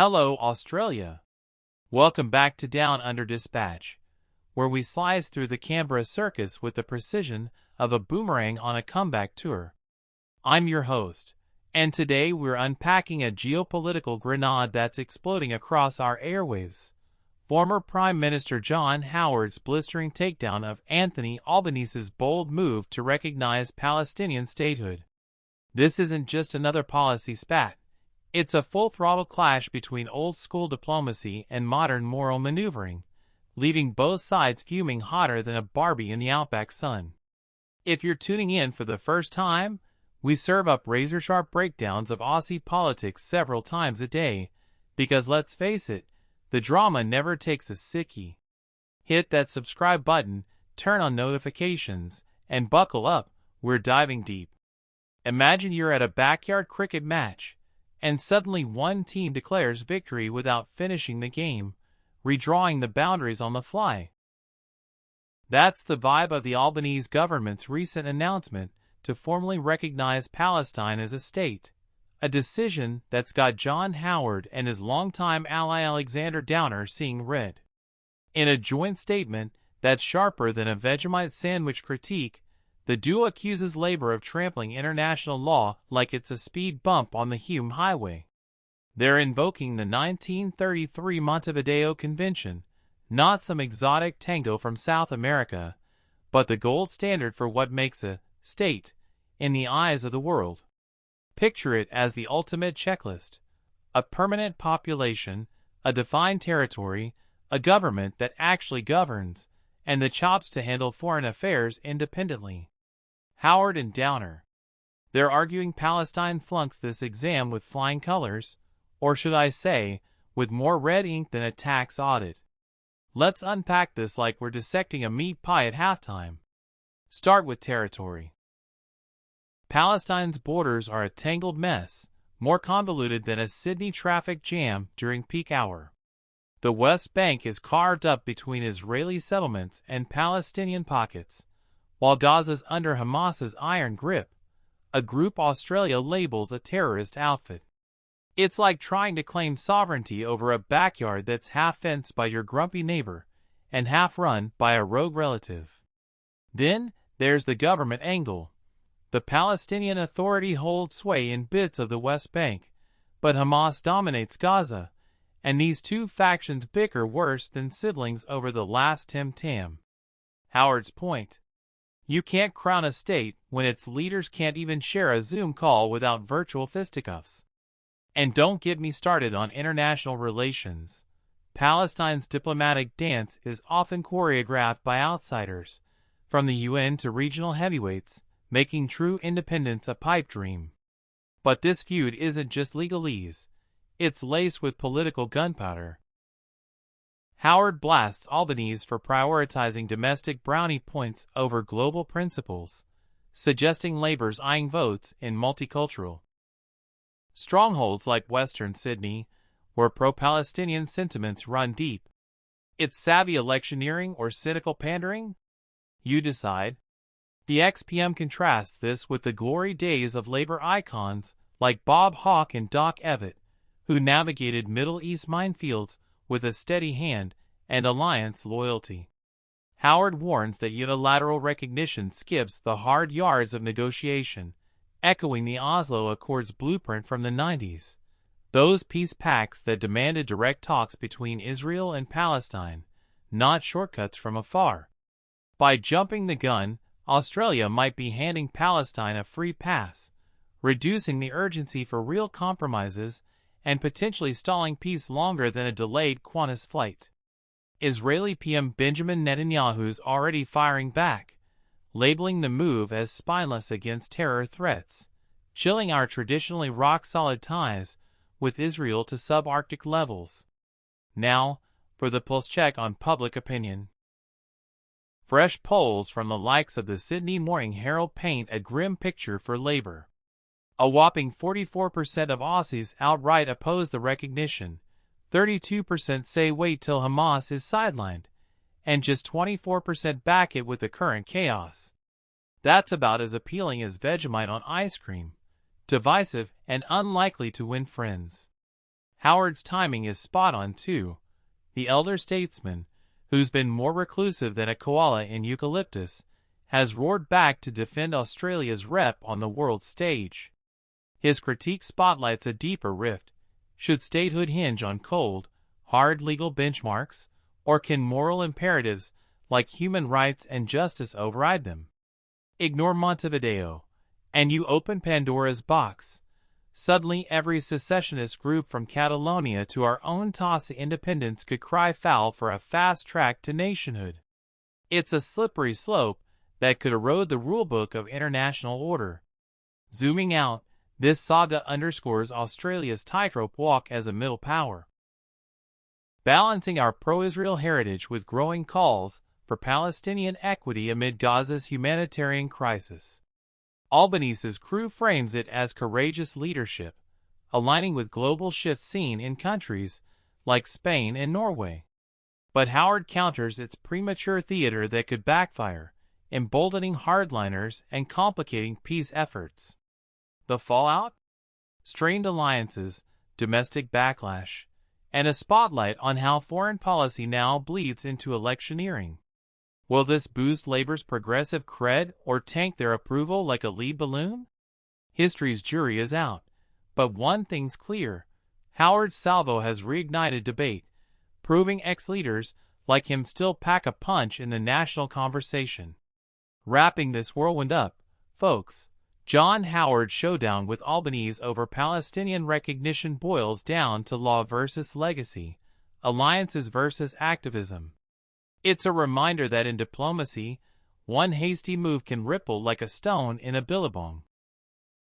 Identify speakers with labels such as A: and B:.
A: Hello, Australia. Welcome back to Down Under Dispatch, where we slice through the Canberra circus with the precision of a boomerang on a comeback tour. I'm your host, and today we're unpacking a geopolitical grenade that's exploding across our airwaves. Former Prime Minister John Howard's blistering takedown of Anthony Albanese's bold move to recognize Palestinian statehood. This isn't just another policy spat. It's a full-throttle clash between old-school diplomacy and modern moral maneuvering, leaving both sides fuming hotter than a Barbie in the outback sun. If you're tuning in for the first time, we serve up razor-sharp breakdowns of Aussie politics several times a day, because let's face it, the drama never takes a sickie. Hit that subscribe button, turn on notifications, and buckle up, we're diving deep. Imagine you're at a backyard cricket match, and suddenly one team declares victory without finishing the game, redrawing the boundaries on the fly. That's the vibe of the Albanese government's recent announcement to formally recognize Palestine as a state, a decision that's got John Howard and his longtime ally Alexander Downer seeing red. In a joint statement that's sharper than a Vegemite sandwich critique, the duo accuses Labour of trampling international law like it's a speed bump on the Hume Highway. They're invoking the 1933 Montevideo Convention, not some exotic tango from South America, but the gold standard for what makes a state in the eyes of the world. Picture it as the ultimate checklist: a permanent population, a defined territory, a government that actually governs, and the chops to handle foreign affairs independently. Howard and Downer. They're arguing Palestine flunks this exam with flying colors, or should I say, with more red ink than a tax audit. Let's unpack this like we're dissecting a meat pie at halftime. Start with territory. Palestine's borders are a tangled mess, more convoluted than a Sydney traffic jam during peak hour. The West Bank is carved up between Israeli settlements and Palestinian pockets, while Gaza's under Hamas's iron grip, a group Australia labels a terrorist outfit. It's like trying to claim sovereignty over a backyard that's half fenced by your grumpy neighbor and half run by a rogue relative. Then there's the government angle. The Palestinian Authority holds sway in bits of the West Bank, but Hamas dominates Gaza, and these two factions bicker worse than siblings over the last Tim. Howard's point: you can't crown a state when its leaders can't even share a Zoom call without virtual fisticuffs. And don't get me started on international relations. Palestine's diplomatic dance is often choreographed by outsiders, from the UN to regional heavyweights, making true independence a pipe dream. But this feud isn't just legalese, it's laced with political gunpowder. Howard blasts Albanese for prioritizing domestic brownie points over global principles, suggesting Labour's eyeing votes in multicultural strongholds like Western Sydney, where pro-Palestinian sentiments run deep. It's savvy electioneering or cynical pandering? You decide. The XPM contrasts this with the glory days of Labour icons like Bob Hawke and Doc Evatt, who navigated Middle East minefields with a steady hand and alliance loyalty. Howard warns that unilateral recognition skips the hard yards of negotiation, echoing the Oslo Accords blueprint from the 90s. Those peace pacts that demanded direct talks between Israel and Palestine, not shortcuts from afar. By jumping the gun, Australia might be handing Palestine a free pass, reducing the urgency for real compromises and potentially stalling peace longer than a delayed Qantas flight. Israeli PM Benjamin Netanyahu's already firing back, labeling the move as spineless against terror threats, chilling our traditionally rock-solid ties with Israel to subarctic levels. Now, for the pulse check on public opinion. Fresh polls from the likes of the Sydney Morning Herald paint a grim picture for Labour. A whopping 44% of Aussies outright oppose the recognition, 32% say wait till Hamas is sidelined, and just 24% back it with the current chaos. That's about as appealing as Vegemite on ice cream, divisive and unlikely to win friends. Howard's timing is spot on too. The elder statesman, who's been more reclusive than a koala in eucalyptus, has roared back to defend Australia's rep on the world stage. His critique spotlights a deeper rift. Should statehood hinge on cold, hard legal benchmarks, or can moral imperatives like human rights and justice override them? Ignore Montevideo, and you open Pandora's box. Suddenly every secessionist group from Catalonia to our own toss of independence could cry foul for a fast track to nationhood. It's a slippery slope that could erode the rulebook of international order. Zooming out, this saga underscores Australia's tightrope walk as a middle power, balancing our pro-Israel heritage with growing calls for Palestinian equity amid Gaza's humanitarian crisis. Albanese's crew frames it as courageous leadership, aligning with global shifts seen in countries like Spain and Norway. But Howard counters its premature theater that could backfire, emboldening hardliners and complicating peace efforts. The fallout? Strained alliances, domestic backlash, and a spotlight on how foreign policy now bleeds into electioneering. Will this boost Labor's progressive cred or tank their approval like a lead balloon? History's jury is out, but one thing's clear. Howard's salvo has reignited debate, proving ex-leaders like him still pack a punch in the national conversation. Wrapping this whirlwind up, folks, John Howard's showdown with Albanese over Palestinian recognition boils down to law versus legacy, alliances versus activism. It's a reminder that in diplomacy, one hasty move can ripple like a stone in a billabong.